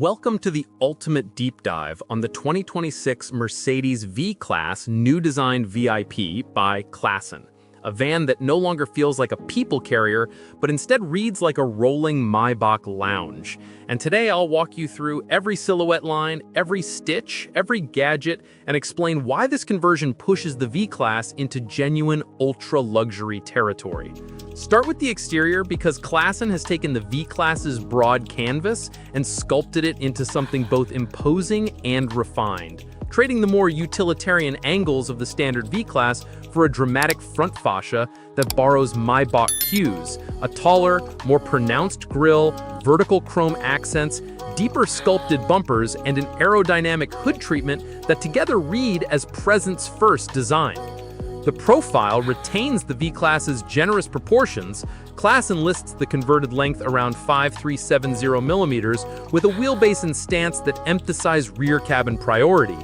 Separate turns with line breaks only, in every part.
Welcome to the ultimate deep dive on the 2026 Mercedes V-Class New Design VIP by Klassen, a van that no longer feels like a people carrier, but instead reads like a rolling Maybach lounge. And today I'll walk you through every silhouette line, every stitch, every gadget, and explain why this conversion pushes the V-Class into genuine ultra-luxury territory. Start with the exterior because Klassen has taken the V-Class's broad canvas and sculpted it into something both imposing and refined, trading the more utilitarian angles of the standard V-Class for a dramatic front fascia that borrows Maybach cues, a taller, more pronounced grille, vertical chrome accents, deeper sculpted bumpers, and an aerodynamic hood treatment that together read as presence-first design. The profile retains the V-Class's generous proportions. Klassen lists the converted length around 5.370 millimeters with a wheelbase and stance that emphasize rear cabin priority.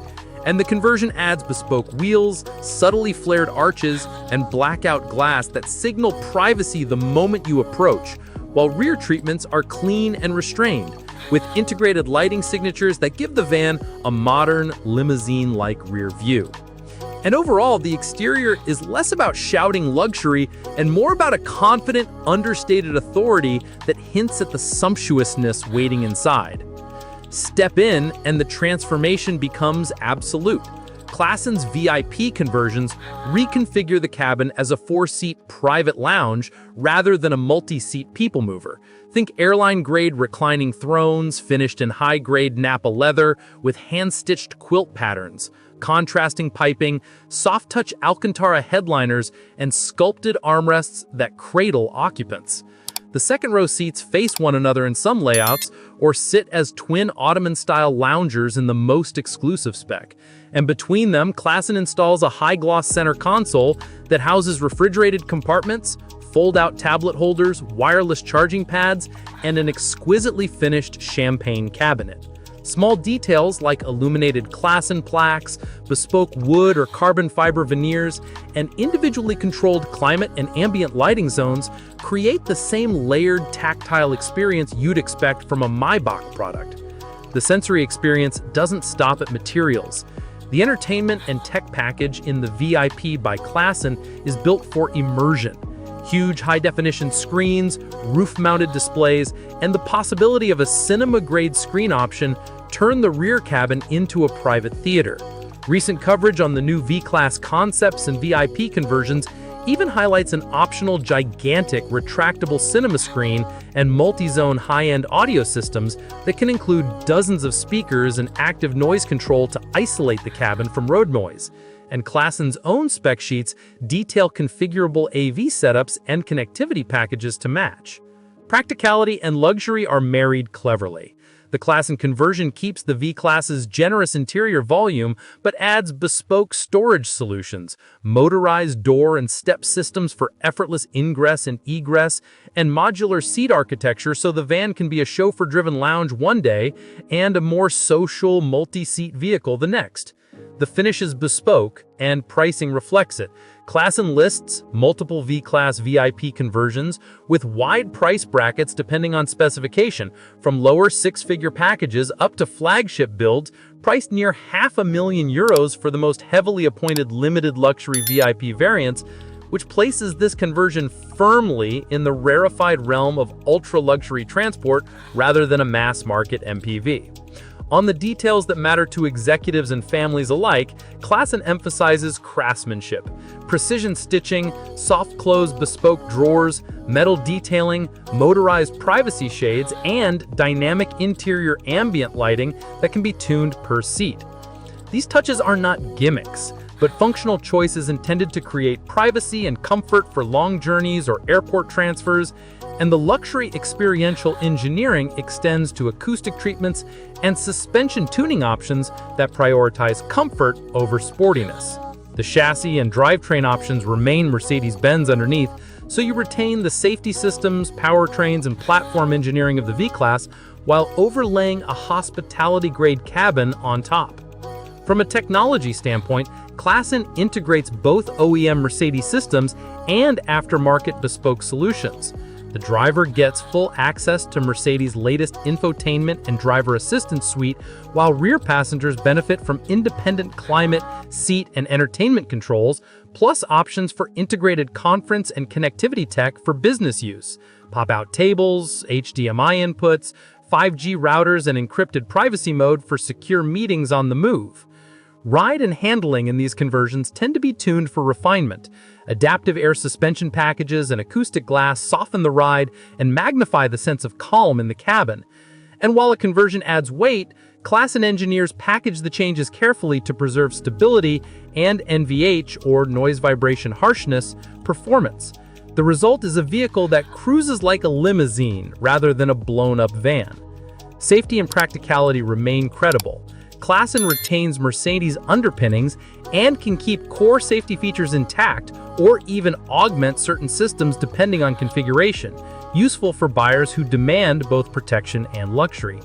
And the conversion adds bespoke wheels, subtly flared arches, and blackout glass that signal privacy the moment you approach, while rear treatments are clean and restrained, with integrated lighting signatures that give the van a modern, limousine-like rear view. And overall, the exterior is less about shouting luxury and more about a confident, understated authority that hints at the sumptuousness waiting inside. Step in, and the transformation becomes absolute. Klassen's VIP conversions reconfigure the cabin as a four-seat private lounge rather than a multi-seat people mover. Think airline-grade reclining thrones finished in high-grade Napa leather with hand-stitched quilt patterns, contrasting piping, soft-touch Alcantara headliners, and sculpted armrests that cradle occupants. The second-row seats face one another in some layouts or sit as twin Ottoman-style loungers in the most exclusive spec. And between them, Klassen installs a high-gloss center console that houses refrigerated compartments, fold-out tablet holders, wireless charging pads, and an exquisitely finished champagne cabinet. Small details like illuminated Klassen plaques, bespoke wood or carbon fiber veneers, and individually controlled climate and ambient lighting zones create the same layered tactile experience you'd expect from a Maybach product. The sensory experience doesn't stop at materials. The entertainment and tech package in the VIP by Klassen is built for immersion. Huge high-definition screens, roof-mounted displays, and the possibility of a cinema-grade screen option turn the rear cabin into a private theater. Recent coverage on the new V-Class concepts and VIP conversions even highlights an optional gigantic retractable cinema screen and multi-zone high-end audio systems that can include dozens of speakers and active noise control to isolate the cabin from road noise. And Klassen's own spec sheets detail configurable AV setups and connectivity packages to match. Practicality and luxury are married cleverly. The Klassen conversion keeps the V-Class's generous interior volume, but adds bespoke storage solutions, motorized door and step systems for effortless ingress and egress, and modular seat architecture so the van can be a chauffeur-driven lounge one day and a more social, multi-seat vehicle the next. The finish is bespoke, and pricing reflects it. Klassen lists multiple V-Class VIP conversions with wide price brackets depending on specification, from lower six-figure packages up to flagship builds priced near €500,000 for the most heavily appointed limited luxury VIP variants, which places this conversion firmly in the rarefied realm of ultra-luxury transport rather than a mass-market MPV. On the details that matter to executives and families alike, Klassen emphasizes craftsmanship, precision stitching, soft-close bespoke drawers, metal detailing, motorized privacy shades, and dynamic interior ambient lighting that can be tuned per seat. These touches are not gimmicks, but functional choices intended to create privacy and comfort for long journeys or airport transfers, and the luxury experiential engineering extends to acoustic treatments and suspension tuning options that prioritize comfort over sportiness. The chassis and drivetrain options remain Mercedes-Benz underneath, so you retain the safety systems, powertrains, and platform engineering of the V-Class while overlaying a hospitality-grade cabin on top. From a technology standpoint, Klassen integrates both OEM Mercedes systems and aftermarket bespoke solutions. The driver gets full access to Mercedes' latest infotainment and driver assistance suite, while rear passengers benefit from independent climate, seat, and entertainment controls, plus options for integrated conference and connectivity tech for business use. Pop-out tables, HDMI inputs, 5G routers, and encrypted privacy mode for secure meetings on the move. Ride and handling in these conversions tend to be tuned for refinement. Adaptive air suspension packages and acoustic glass soften the ride and magnify the sense of calm in the cabin. And while a conversion adds weight, Klassen engineers package the changes carefully to preserve stability and NVH, or noise vibration harshness, performance. The result is a vehicle that cruises like a limousine rather than a blown-up van. Safety and practicality remain credible. Klassen retains Mercedes underpinnings and can keep core safety features intact or even augment certain systems depending on configuration, useful for buyers who demand both protection and luxury.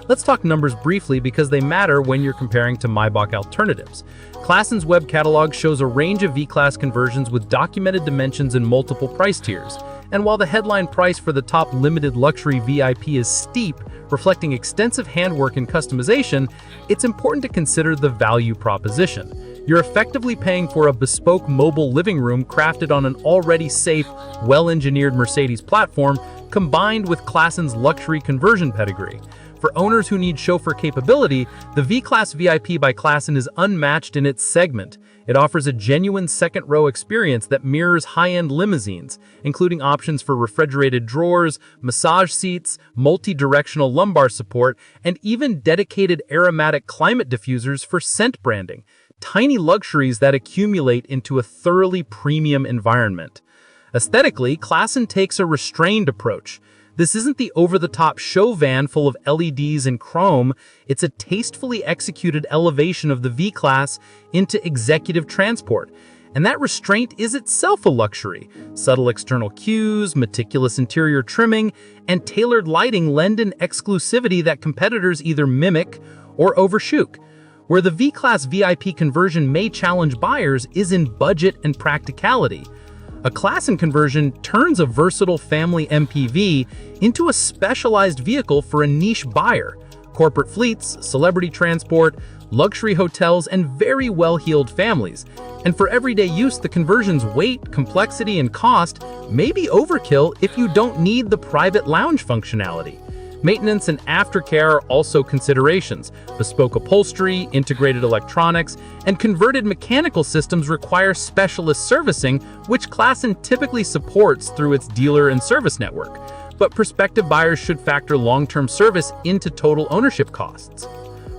Let's talk numbers briefly because they matter when you're comparing to Maybach alternatives. Klassen's web catalog shows a range of V-Class conversions with documented dimensions in multiple price tiers. And while the headline price for the top limited luxury VIP is steep, reflecting extensive handwork and customization, it's important to consider the value proposition. You're effectively paying for a bespoke mobile living room crafted on an already safe, well-engineered Mercedes platform, combined with Klassen's luxury conversion pedigree. For owners who need chauffeur capability, the V-Class VIP by Klassen is unmatched in its segment. It offers a genuine second-row experience that mirrors high-end limousines, including options for refrigerated drawers, massage seats, multi-directional lumbar support, and even dedicated aromatic climate diffusers for scent branding. Tiny luxuries that accumulate into a thoroughly premium environment. Aesthetically, Klassen takes a restrained approach. This isn't the over-the-top show van full of LEDs and chrome, it's a tastefully executed elevation of the V-Class into executive transport. And that restraint is itself a luxury. Subtle external cues, meticulous interior trimming, and tailored lighting lend an exclusivity that competitors either mimic or overshoot. Where the V-Class VIP conversion may challenge buyers is in budget and practicality. A Klassen conversion turns a versatile family MPV into a specialized vehicle for a niche buyer. Corporate fleets, celebrity transport, luxury hotels, and very well-heeled families. And for everyday use, the conversion's weight, complexity, and cost may be overkill if you don't need the private lounge functionality. Maintenance and aftercare are also considerations. Bespoke upholstery, integrated electronics, and converted mechanical systems require specialist servicing, which Klassen typically supports through its dealer and service network. But prospective buyers should factor long-term service into total ownership costs.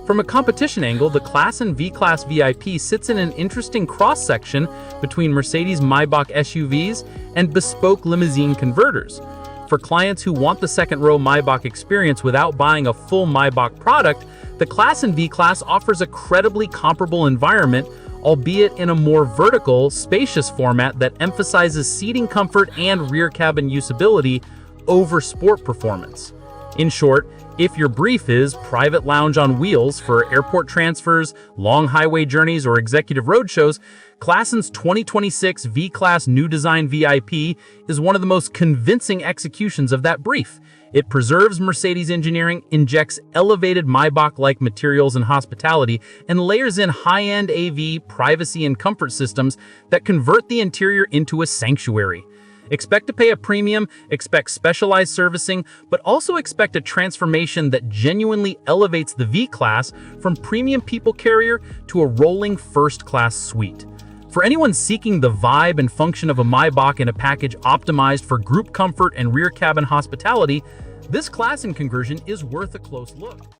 From a competition angle, the Klassen V-Class VIP sits in an interesting cross-section between Mercedes Maybach SUVs and bespoke limousine converters. For clients who want the second-row Maybach experience without buying a full Maybach product, the Klassen V-Class offers a credibly comparable environment, albeit in a more vertical, spacious format that emphasizes seating comfort and rear cabin usability over sport performance. In short, if your brief is private lounge on wheels for airport transfers, long highway journeys, or executive roadshows, Klassen's 2026 V-Class New Design VIP is one of the most convincing executions of that brief. It preserves Mercedes engineering, injects elevated Maybach-like materials and hospitality, and layers in high-end AV, privacy, and comfort systems that convert the interior into a sanctuary. Expect to pay a premium, expect specialized servicing, but also expect a transformation that genuinely elevates the V-Class from premium people carrier to a rolling first-class suite. For anyone seeking the vibe and function of a Maybach in a package optimized for group comfort and rear cabin hospitality, this Klassen conversion is worth a close look.